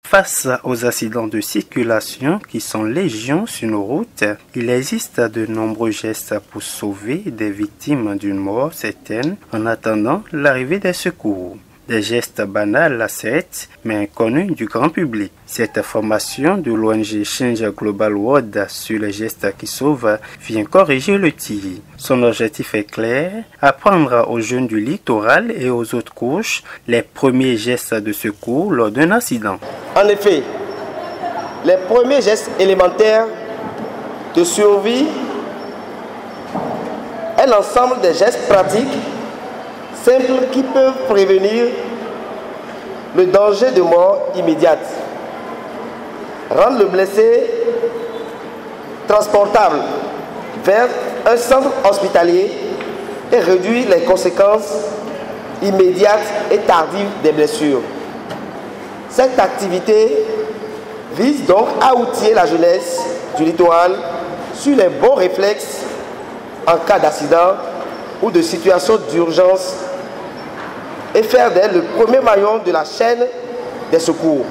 Face aux accidents de circulation qui sont légion sur nos routes, il existe de nombreux gestes pour sauver des victimes d'une mort certaine en attendant l'arrivée des secours. Des gestes banals, certes, mais inconnus du grand public. Cette formation de l'ONG Change Global World sur les gestes qui sauvent vient corriger le tir. Son objectif est clair, apprendre aux jeunes du littoral et aux autres couches les premiers gestes de secours lors d'un accident. En effet, les premiers gestes élémentaires de survie est l'ensemble des gestes pratiques simples qui peuvent prévenir le danger de mort immédiate, rendre le blessé transportable vers un centre hospitalier et réduire les conséquences immédiates et tardives des blessures. Cette activité vise donc à outiller la jeunesse du littoral sur les bons réflexes en cas d'accident ou de situation d'urgence et faire d'elle le premier maillon de la chaîne des secours.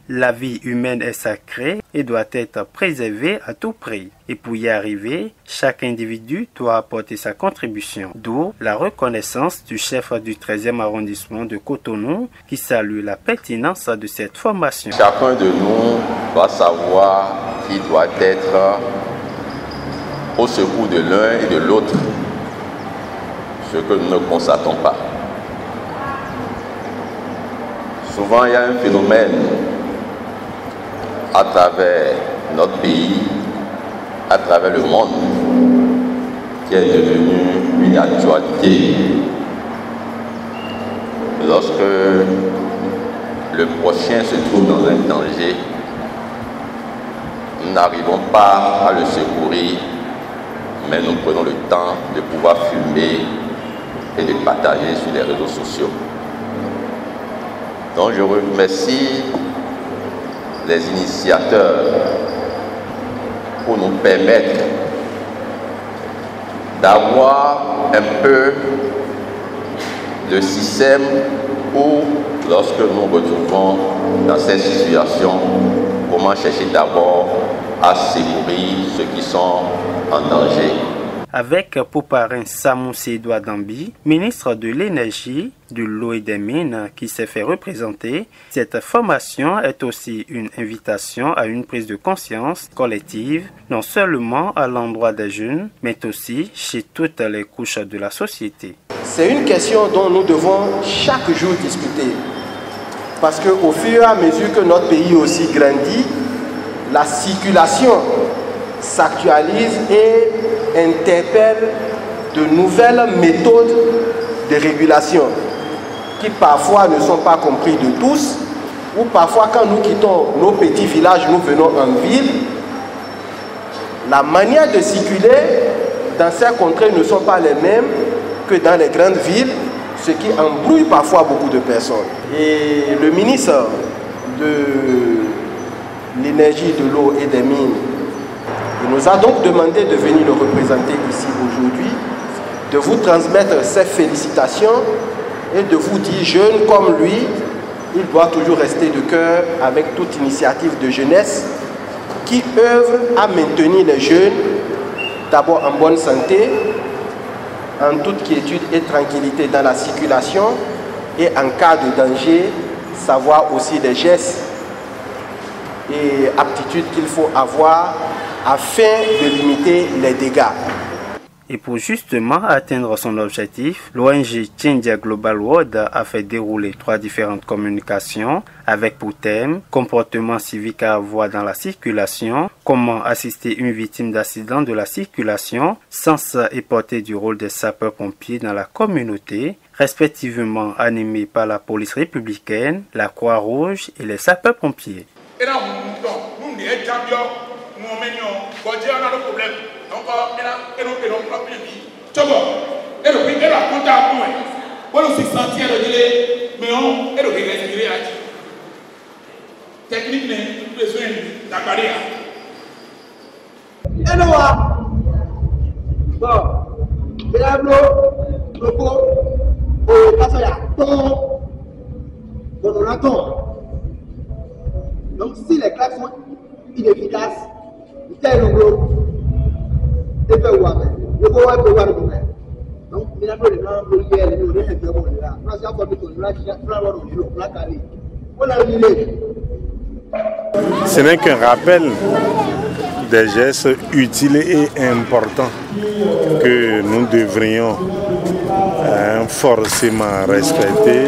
La vie humaine est sacrée et doit être préservée à tout prix. Et pour y arriver, chaque individu doit apporter sa contribution. D'où la reconnaissance du chef du 13e arrondissement de Cotonou qui salue la pertinence de cette formation. Chacun de nous doit savoir qu'il doit être au secours de l'un et de l'autre, ce que nous ne constatons pas. Souvent, il y a un phénomène à travers notre pays, à travers le monde, qui est devenu une actualité. Lorsque le prochain se trouve dans un danger, nous n'arrivons pas à le secourir, mais nous prenons le temps de pouvoir filmer et de partager sur les réseaux sociaux. Donc je remercie les initiateurs pour nous permettre d'avoir un peu de système où, lorsque nous nous retrouvons dans cette situation, comment chercher d'abord à secourir ceux qui sont en danger. Avec pour parrain Samoussi Edouard Dambi, ministre de l'Énergie, de l'eau et des mines, qui s'est fait représenter, cette formation est aussi une invitation à une prise de conscience collective, non seulement à l'endroit des jeunes, mais aussi chez toutes les couches de la société. C'est une question dont nous devons chaque jour discuter. Parce qu'au fur et à mesure que notre pays aussi grandit, la circulation s'actualise et interpelle de nouvelles méthodes de régulation qui parfois ne sont pas comprises de tous, ou parfois quand nous quittons nos petits villages, nous venons en ville, la manière de circuler dans ces contrées ne sont pas les mêmes que dans les grandes villes, ce qui embrouille parfois beaucoup de personnes. Et le ministre de l'Énergie, de l'eau et des mines, il nous a donc demandé de venir le représenter ici aujourd'hui, de vous transmettre ses félicitations et de vous dire, jeune comme lui, il doit toujours rester de cœur avec toute initiative de jeunesse qui œuvre à maintenir les jeunes d'abord en bonne santé, en toute quiétude et tranquillité dans la circulation et en cas de danger, savoir aussi les gestes et aptitudes qu'il faut avoir afin de limiter les dégâts. Et pour justement atteindre son objectif, l'ONG Change Global World a fait dérouler 3 différentes communications avec pour thème « Comportement civique à avoir dans la circulation »,« Comment assister une victime d'accident de la circulation », sens et portée du rôle des sapeurs-pompiers dans la communauté, respectivement animés par la police républicaine, la Croix-Rouge et les sapeurs-pompiers. Donc si les claques sont inefficaces, donc, ce n'est qu'un rappel des gestes utiles et importants que nous devrions forcément respecter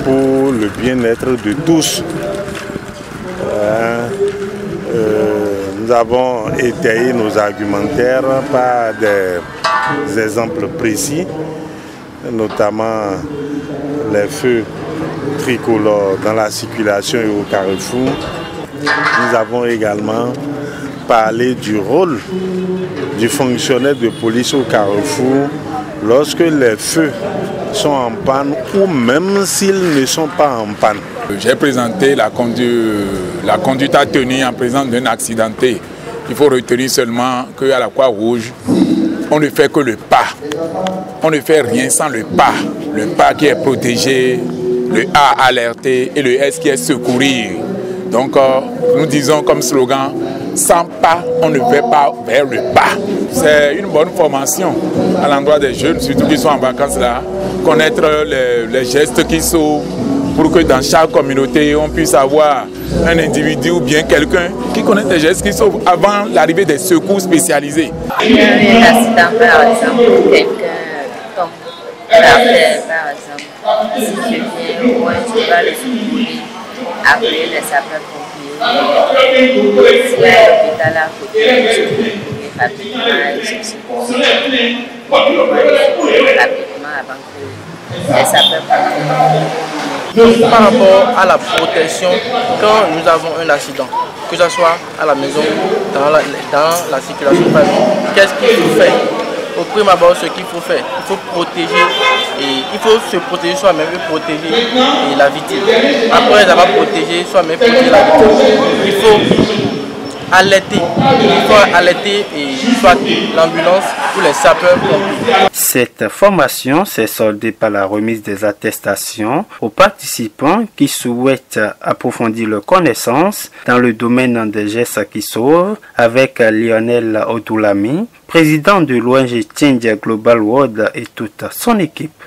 pour le bien-être de tous. Nous avons étayé nos argumentaires par des exemples précis, notamment les feux tricolores dans la circulation et au carrefour. Nous avons également parlé du rôle du fonctionnaire de police au carrefour lorsque les feux sont en panne ou même s'ils ne sont pas en panne. J'ai présenté la conduite à tenir en présence d'un accidenté. Il faut retenir seulement qu'à la Croix-Rouge, on ne fait que le pas. On ne fait rien sans le pas. Le pas qui est protégé, le A alerté et le S qui est secourir. Donc nous disons comme slogan, sans pas, on ne va pas vers le pas. C'est une bonne formation à l'endroit des jeunes, surtout qui sont en vacances là, connaître les gestes qui sauvent pour que dans chaque communauté, on puisse avoir un individu ou bien quelqu'un qui connaît des gestes qui sauvent avant l'arrivée des secours spécialisés. Il y a eu un accident par exemple, quelqu'un tombe par terre par exemple, si je viens au moins je vais le secourir, appeler les sapeurs-pompiers, s'il y a un hôpital à côté, je vais rapidement et je secours rapidement avant que les sapeurs-pompiers. Par rapport à la protection, quand nous avons un accident, que ce soit à la maison, dans la circulation, qu'est-ce qu'il faut faire? Au prime abord, ce qu'il faut faire, il faut protéger, et il faut se protéger soi-même et protéger la victime. Après avoir protégé soi-même, protéger la victime, il faut alerter soit l'ambulance ou les sapeurs-pompiers. Cette formation s'est soldée par la remise des attestations aux participants qui souhaitent approfondir leurs connaissances dans le domaine des gestes qui sauvent avec Lionel Odoulami, président de l'ONG Change Global World et toute son équipe.